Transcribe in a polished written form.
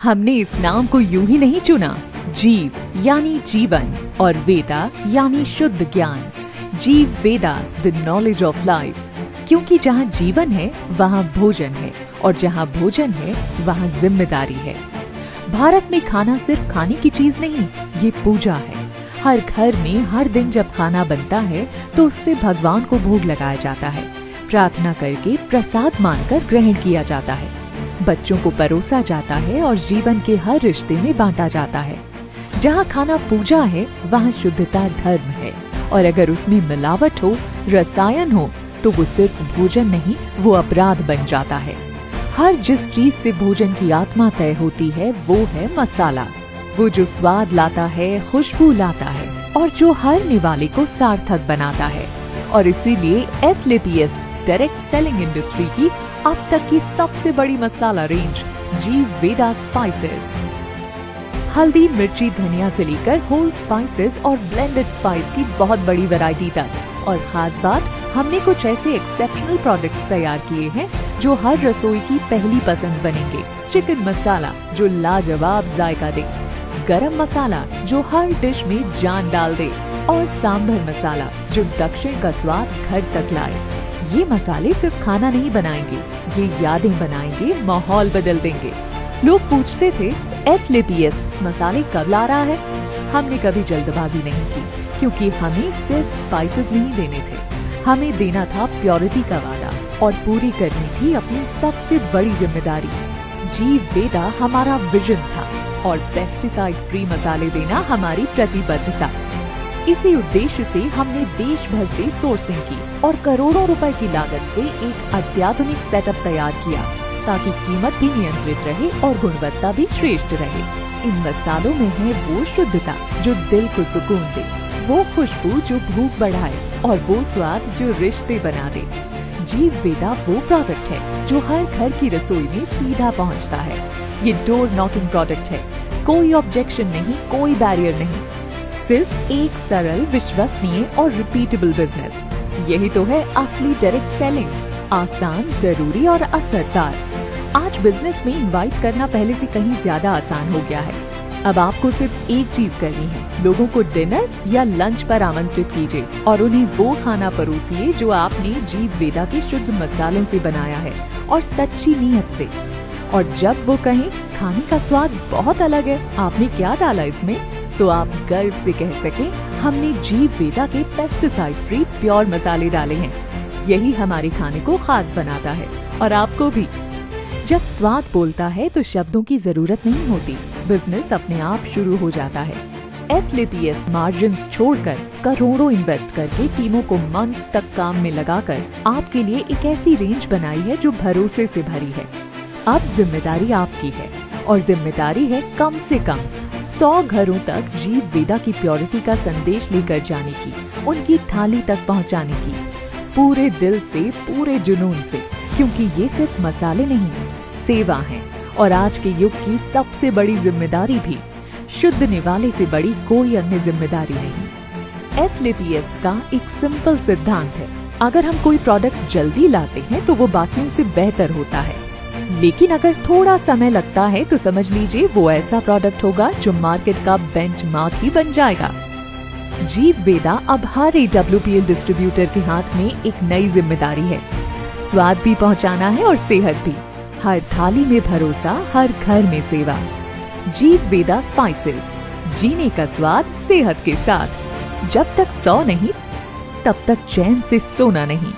हमने इस नाम को यूं ही नहीं चुना। जीव यानी जीवन और वेदा यानी शुद्ध ज्ञान। जीव वेदा, द नॉलेज ऑफ लाइफ। क्योंकि जहाँ जीवन है वहाँ भोजन है, और जहाँ भोजन है वहाँ जिम्मेदारी है। भारत में खाना सिर्फ खाने की चीज नहीं, ये पूजा है। हर घर में हर दिन जब खाना बनता है तो उससे भगवान को भोग लगाया जाता है। प्रार्थना करके प्रसाद मानकर ग्रहण किया जाता है। बच्चों को परोसा जाता है और जीवन के हर रिश्ते में बांटा जाता है। जहाँ खाना पूजा है वहाँ शुद्धता धर्म है, और अगर उसमें मिलावट हो, रसायन हो, तो वो सिर्फ भोजन नहीं, वो अपराध बन जाता है। हर जिस चीज से भोजन की आत्मा तय होती है वो है मसाला। वो जो स्वाद लाता है, खुशबू लाता है, और जो हर निवाले को सार्थक बनाता है। और इसीलिए एसलेपीएस डायरेक्ट सेलिंग इंडस्ट्री की अब तक की सबसे बड़ी मसाला रेंज जीव वेदा स्पाइसेस। हल्दी, मिर्ची, धनिया से लेकर होल स्पाइसेस और ब्लेंडेड स्पाइस की बहुत बड़ी वैरायटी तक। और खास बात, हमने कुछ ऐसे एक्सेप्शनल प्रोडक्ट्स तैयार किए हैं जो हर रसोई की पहली पसंद बनेंगे। चिकन मसाला जो लाजवाब जायका दे, गरम मसाला जो हर डिश में जान डाल दे, और सांभर मसाला जो दक्षिण का स्वाद घर तक लाए। ये मसाले सिर्फ खाना नहीं बनाएंगे, ये यादें बनाएंगे, माहौल बदल देंगे। लोग पूछते थे एसलेपीएस मसाले कब ला रहा है? हमने कभी जल्दबाजी नहीं की, क्योंकि हमें सिर्फ स्पाइसेस नहीं देने थे, हमें देना था प्योरिटी का वादा, और पूरी करनी थी अपनी सबसे बड़ी जिम्मेदारी। जीव वेदा हमारा विजन था, और पेस्टिसाइड फ्री मसाले देना हमारी प्रतिबद्धता। इसी उद्देश्य से हमने देश भर से सोर्सिंग की और करोड़ों रुपए की लागत से एक अत्याधुनिक सेटअप तैयार किया, ताकि कीमत भी नियंत्रित रहे और गुणवत्ता भी श्रेष्ठ रहे। इन मसालों में है वो शुद्धता जो दिल को सुकून दे, वो खुशबू जो भूख बढ़ाए, और वो स्वाद जो रिश्ते बना दे। जीव वेदा वो प्रोडक्ट है जो हर घर की रसोई में सीधा पहुंचता है। ये डोर नॉकिंग प्रोडक्ट है, कोई ऑब्जेक्शन नहीं, कोई बैरियर नहीं, सिर्फ एक सरल, विश्वसनीय और रिपीटेबल बिजनेस। यही तो है असली डायरेक्ट सेलिंग, आसान, जरूरी और असरदार। आज बिजनेस में इनवाइट करना पहले से कहीं ज्यादा आसान हो गया है। अब आपको सिर्फ एक चीज करनी है, लोगों को डिनर या लंच पर आमंत्रित कीजिए और उन्हें वो खाना परोसिए जो आपने जीव वेदा के शुद्ध मसालों से बनाया है, और सच्ची नीयत से। और जब वो कहें खाने का स्वाद बहुत अलग है, आपने क्या डाला इसमें, तो आप गर्व से कह सकें हमने जीव वेदा के पेस्टिसाइड फ्री प्योर मसाले डाले हैं। यही हमारे खाने को खास बनाता है, और आपको भी। जब स्वाद बोलता है तो शब्दों की जरूरत नहीं होती, बिजनेस अपने आप शुरू हो जाता है। एसलेपीएस मार्जिन्स छोड़कर, करोड़ों इन्वेस्ट करके, टीमों को मंथ्स तक काम में लगाकर आपके लिए एक ऐसी रेंज बनाई है जो भरोसे से भरी है। अब जिम्मेदारी आपकी है, और जिम्मेदारी है कम से कम 100 घरों तक जीव वेदा की प्योरिटी का संदेश लेकर जाने की, उनकी थाली तक पहुंचाने की, पूरे दिल से, पूरे जुनून से। क्योंकि ये सिर्फ मसाले नहीं, सेवा है, और आज के युग की सबसे बड़ी जिम्मेदारी भी। शुद्ध निवाले से बड़ी कोई अन्य जिम्मेदारी नहीं। एसलेपीएस का एक सिंपल सिद्धांत है, अगर हम कोई प्रोडक्ट जल्दी लाते हैं तो वो बाकियों से बेहतर होता है, लेकिन अगर थोड़ा समय लगता है तो समझ लीजिए वो ऐसा प्रोडक्ट होगा जो मार्केट का बेंचमार्क ही बन जाएगा। जीव वेदा अब हर AWPL डिस्ट्रीब्यूटर के हाथ में एक नई जिम्मेदारी है। स्वाद भी पहुंचाना है और सेहत भी। हर थाली में भरोसा, हर घर में सेवा। जीव वेदा स्पाइसेस, जीने का स्वाद सेहत के साथ। जब तक 100 नहीं, तब तक चैन से सोना नहीं।